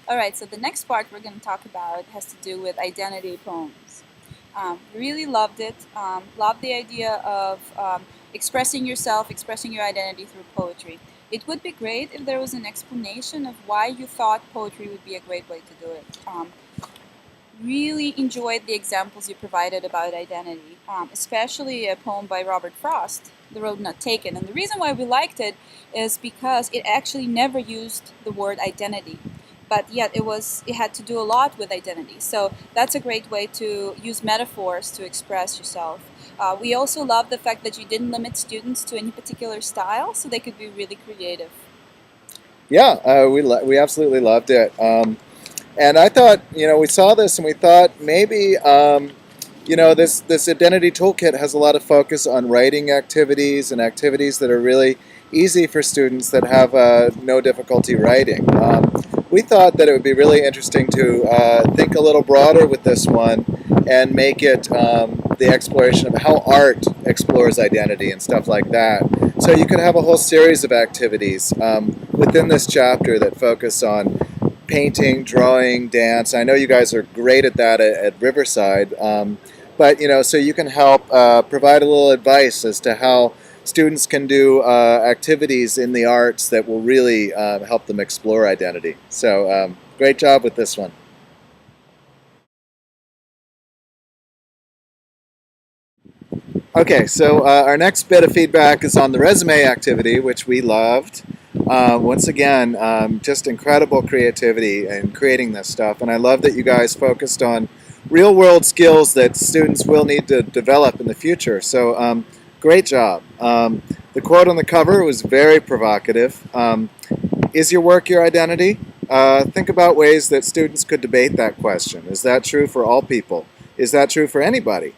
All right, so the next part we're going to talk about has to do with identity poems. Really loved it. Loved the idea of expressing yourself, expressing your identity through poetry. It would be great if there was an explanation of why you thought poetry would be a great way to do it. Really enjoyed the examples you provided about identity, especially a poem by Robert Frost, The Road Not Taken. And the reason why we liked it is because it actually never used the word identity, but yet it had to do a lot with identity. So that's a great way to use metaphors to express yourself. We also love the fact that you didn't limit students to any particular style, so they could be really creative. Yeah, we absolutely loved it. And I thought, we saw this and we thought maybe, this identity toolkit has a lot of focus on writing activities and activities that are really easy for students that have no difficulty writing. We thought that it would be really interesting to think a little broader with this one and make it the exploration of how art explores identity and stuff like that. So you could have a whole series of activities within this chapter that focus on painting, drawing, dance. I know you guys are great at that at Riverside, but so you can help provide a little advice as to how students can do activities in the arts that will really help them explore identity. So great job with this one. Okay, so our next bit of feedback is on the resume activity, which we loved. Once again, just incredible creativity in creating this stuff. And I love that you guys focused on real world skills that students will need to develop in the future. So great job. The quote on the cover was very provocative. Is your work your identity? Think about ways that students could debate that question. Is that true for all people? Is that true for anybody?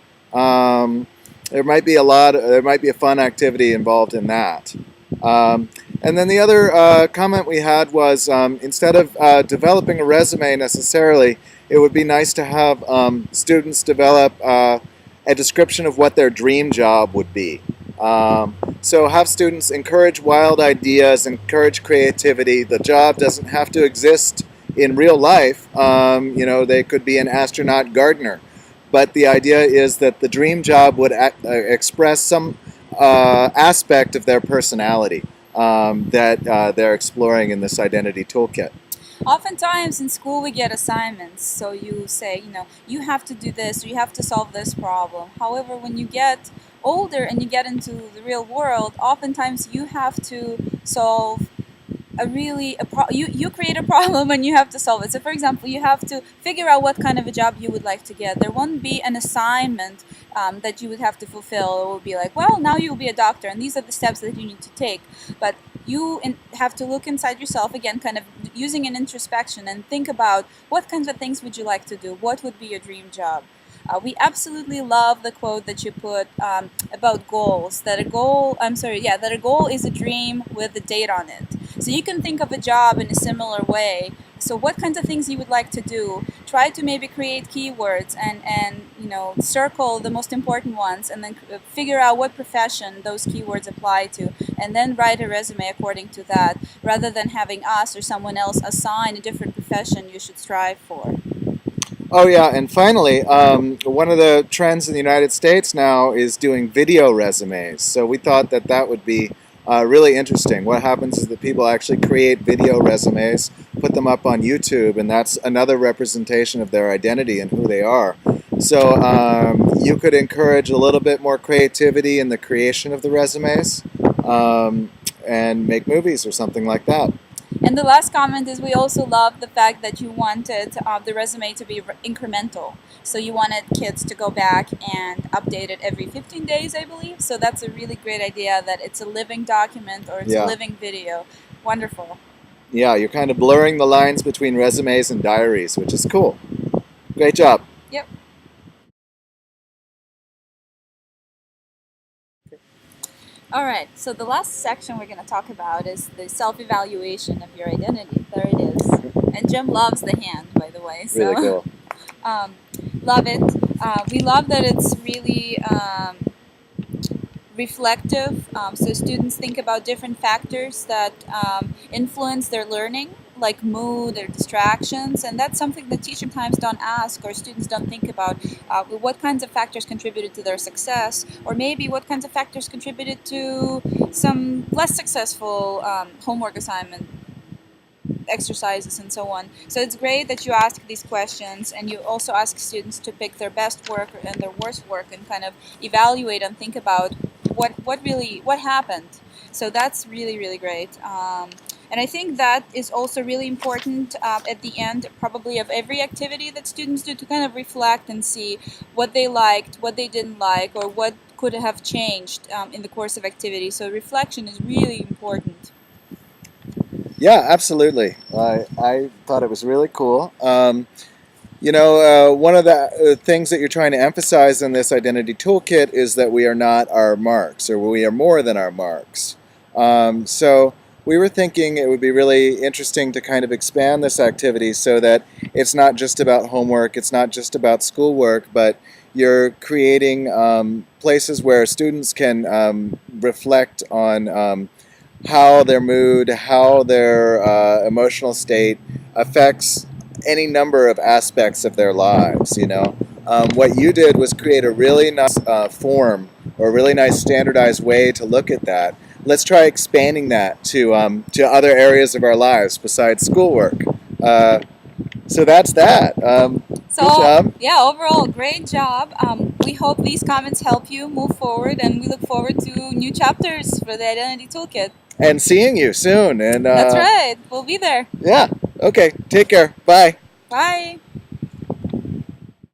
There might be a fun activity involved in that. And then the other comment we had was instead of developing a resume necessarily, it would be nice to have students develop a description of what their dream job would be. So have students encourage wild ideas, encourage creativity. The job doesn't have to exist in real life. They could be an astronaut gardener. But the idea is that the dream job would express some aspect of their personality that they're exploring in this identity toolkit. Oftentimes in school we get assignments, so you say, you have to do this or you have to solve this problem. However, when you get older and you get into the real world, oftentimes you have to solve you create a problem and you have to solve it. So for example, you have to figure out what kind of a job you would like to get. There won't be an assignment that you would have to fulfill. It will be like, well, now you'll be a doctor and these are the steps that you need to take. But you have to look inside yourself again, kind of using an introspection, and think about what kinds of things would you like to do. What would be your dream job? We absolutely love the quote that you put about goals. That a goal is a dream with a date on it. So you can think of a job in a similar way. So what kinds of things you would like to do? Try to maybe create keywords and circle the most important ones, and then figure out what profession those keywords apply to, and then write a resume according to that, rather than having us or someone else assign a different profession you should strive for. Oh yeah, and finally, one of the trends in the United States now is doing video resumes. So we thought that would be really interesting. What happens is that people actually create video resumes, put them up on YouTube, and that's another representation of their identity and who they are. So you could encourage a little bit more creativity in the creation of the resumes and make movies or something like that. And the last comment is we also love the fact that you wanted the resume to be incremental. So you wanted kids to go back and update it every 15 days, I believe. So that's a really great idea, that it's a living document or it's a living video. Wonderful. Yeah, you're kind of blurring the lines between resumes and diaries, which is cool. Great job. Yep. All right, so the last section we're going to talk about is the self-evaluation of your identity. There it is. And Jim loves the hand, by the way. So, really cool. Love it. We love that it's really reflective. So students think about different factors that influence their learning, like mood or distractions, and that's something that teachers sometimes don't ask or students don't think about. What kinds of factors contributed to their success, or maybe what kinds of factors contributed to some less successful homework assignment exercises and so on. So it's great that you ask these questions and you also ask students to pick their best work and their worst work and kind of evaluate and think about what happened. So that's really great. And I think that is also really important at the end, probably of every activity that students do, to kind of reflect and see what they liked, what they didn't like, or what could have changed in the course of activity. So reflection is really important. Yeah, absolutely. I thought it was really cool. One of the things that you're trying to emphasize in this identity toolkit is that we are not our marks, or we are more than our marks. So we were thinking it would be really interesting to kind of expand this activity so that it's not just about homework, it's not just about schoolwork, but you're creating places where students can reflect on how their mood, how their emotional state affects any number of aspects of their lives. What you did was create a really nice form, or a really nice standardized way to look at that. Let's try expanding that to other areas of our lives besides schoolwork. So that's that. Good So, job. yeah, overall, great job. We hope these comments help you move forward, and we look forward to new chapters for the Identity Toolkit. And seeing you soon. And That's right, we'll be there. yeah, okay, take care. Bye. Bye.